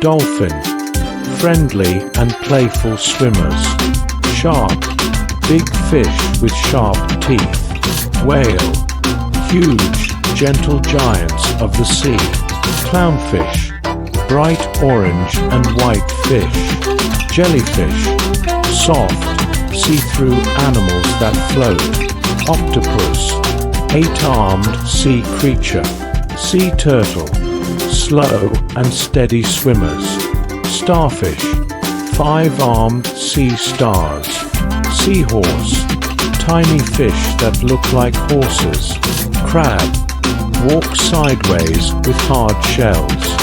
Dolphin, friendly and playful swimmers. Shark, big fish with sharp teeth. Whale, huge, gentle giants of the sea. Clownfish, bright orange and white fish. Jellyfish, soft, see-through animals that float. Octopus, 8-armed sea creature. Sea turtle, slow and steady swimmers. Starfish, 5-armed sea stars. Seahorse, tiny fish that look like horses. Crab, walk sideways with hard shells.